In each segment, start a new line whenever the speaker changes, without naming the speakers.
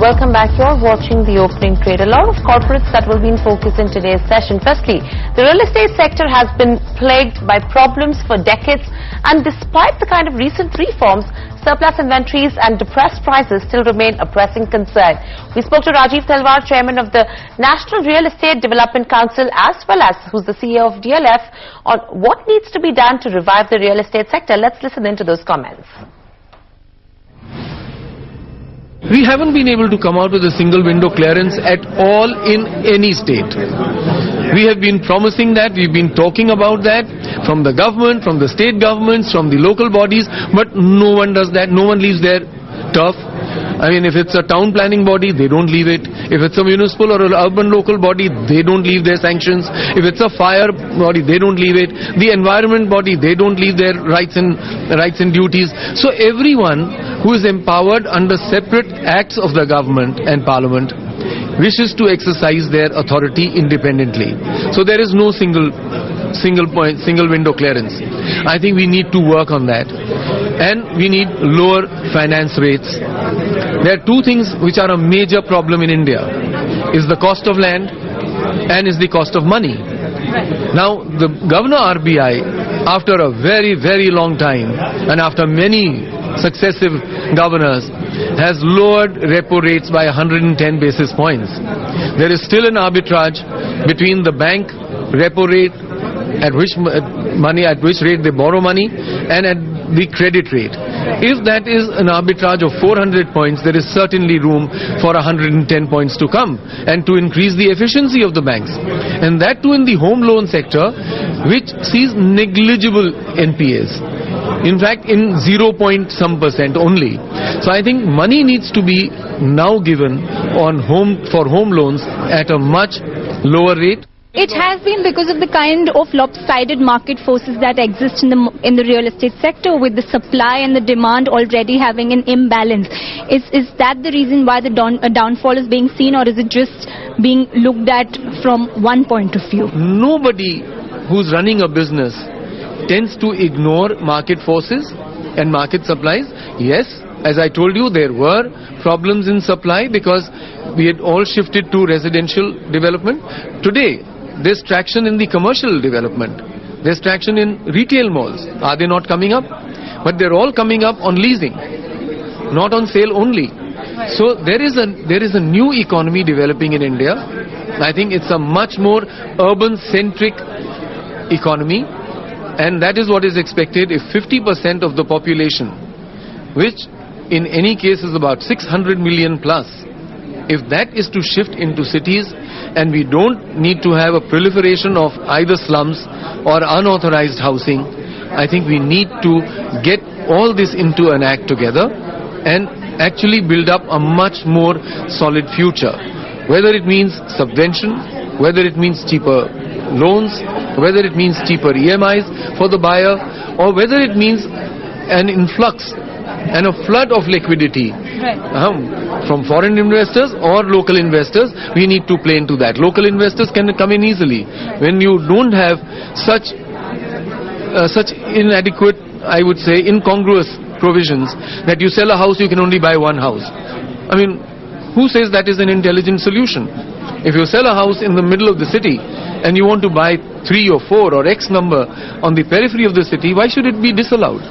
Welcome back. You're watching the opening trade. A lot of corporates that will be in focus in today's session. Firstly, the real estate sector has been plagued by problems for decades, and despite the kind of recent reforms, surplus inventories and depressed prices still remain a pressing concern. We spoke to Rajeev Talwar, chairman of the National Real Estate Development Council, as well as who's the CEO of DLF, on what needs to be done to revive the real estate sector. Let's listen into those comments.
We haven't been able to come out with a single window clearance at all in any state. We have been promising that, we've been talking about that from the government, from the state governments, from the local bodies, but no one does that. No one leaves their turf. I mean, if it's a town planning body, they don't leave it. If it's a municipal or an urban local body, they don't leave their sanctions. If it's a fire body, they don't leave it. The environment body, they don't leave their rights and duties. So everyone who is empowered under separate acts of the government and parliament wishes to exercise their authority independently. So there is no single window clearance. I think we need to work on that. And we need lower finance rates. There are two things which are a major problem in India. Is the cost of land and is the cost of money. Now, the Governor RBI, after a very, very long time and after many successive governors, has lowered repo rates by 110 basis points. There is still an arbitrage between the bank repo rate, at which rate they borrow money, and at the credit rate. If that is an arbitrage of 400 points, there is certainly room for 110 points to come and to increase the efficiency of the banks. And that too in the home loan sector, which sees negligible NPAs. In fact, in 0.some% only. So I think money needs to be now given for home loans at a much lower rate.
It has been because of the kind of lopsided market forces that exist in the real estate sector, with the supply and the demand already having an imbalance. Is that the reason why the downfall is being seen, or is it just being looked at from one point of view?
Nobody who's running a business tends to ignore market forces and market supplies. Yes, as I told you, there were problems in supply because we had all shifted to residential development. Today, there's traction in the commercial development. There's traction in retail malls. Are they not coming up? But they're all coming up on leasing, not on sale only. So there is a new economy developing in India. I think it's a much more urban-centric economy, and that is what is expected if 50% of the population, which in any case is about 600 million plus, if that is to shift into cities, and we don't need to have a proliferation of either slums or unauthorized housing, I think we need to get all this into an act together and actually build up a much more solid future. Whether it means subvention, whether it means cheaper loans, whether it means cheaper EMIs for the buyer, or whether it means an influx and a flood of liquidity from foreign investors or local investors. We need to play into that. Local investors can come in easily. When you don't have such inadequate, I would say, incongruous provisions that you sell a house, you can only buy one house. I mean, who says that is an intelligent solution? If you sell a house in the middle of the city and you want to buy 3 or 4 or X number on the periphery of the city, why should it be disallowed?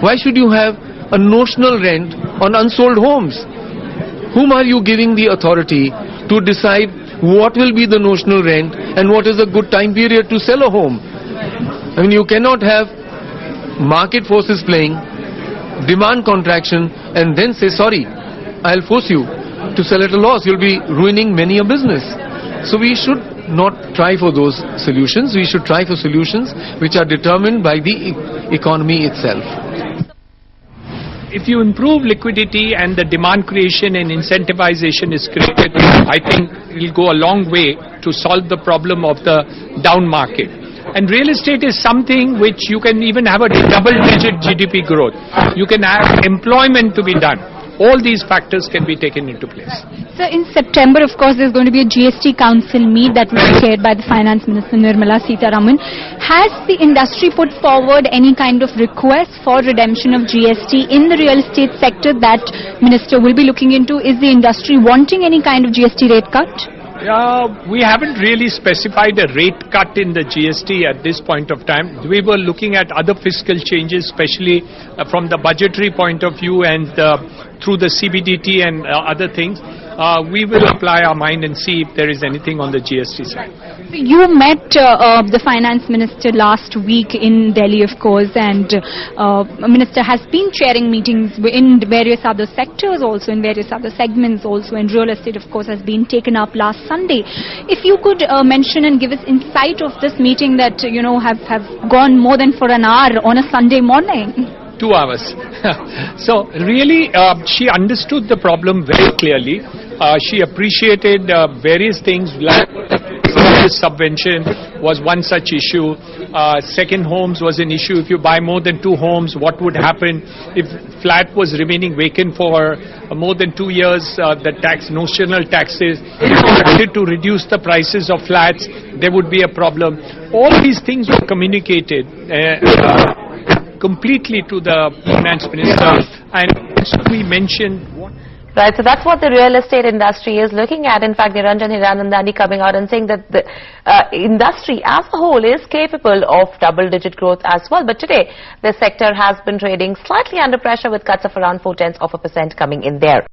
Why should you have a notional rent on unsold homes? Whom are you giving the authority to decide what will be the notional rent and what is a good time period to sell a home? I mean, you cannot have market forces playing, demand contraction, and then say, sorry, I'll force you to sell at a loss. You'll be ruining many a business. So we should not try for those solutions. We should try for solutions which are determined by the economy itself.
If you improve liquidity and the demand creation and incentivization is created, I think it will go a long way to solve the problem of the down market. And real estate is something which you can even have a double-digit GDP growth. You can have employment to be done. All these factors can be taken into place.
So in September, of course, there's going to be a GST Council meet that will be chaired by the Finance Minister Nirmala Sitharaman. Has the industry put forward any kind of request for redemption of GST in the real estate sector that Minister will be looking into? Is the industry wanting any kind of GST rate cut?
We haven't really specified a rate cut in the GST at this point of time. We were looking at other fiscal changes, especially from the budgetary point of view and through the CBDT and other things. We will apply our mind and see if there is anything on the GST side.
You met the Finance Minister last week in Delhi, of course, and Minister has been chairing meetings in various other sectors, also in various other segments, also in real estate, of course, has been taken up last Sunday. If you could mention and give us insight of this meeting that, you know, have gone more than for an hour on a Sunday morning.
2 hours. So really, she understood the problem very clearly. She appreciated various things. Subvention was one such issue. Second homes was an issue. If you buy more than 2 homes, what would happen if flat was remaining vacant for more than 2 years? The notional taxes, if you wanted to reduce the prices of flats, there would be a problem. All these things were communicated completely to the Finance Minister, and we mentioned.
Right, so that's what the real estate industry is looking at. In fact, Niranjan Hiranandani coming out and saying that the industry as a whole is capable of double-digit growth as well. But today, the sector has been trading slightly under pressure with cuts of around 0.4% coming in there.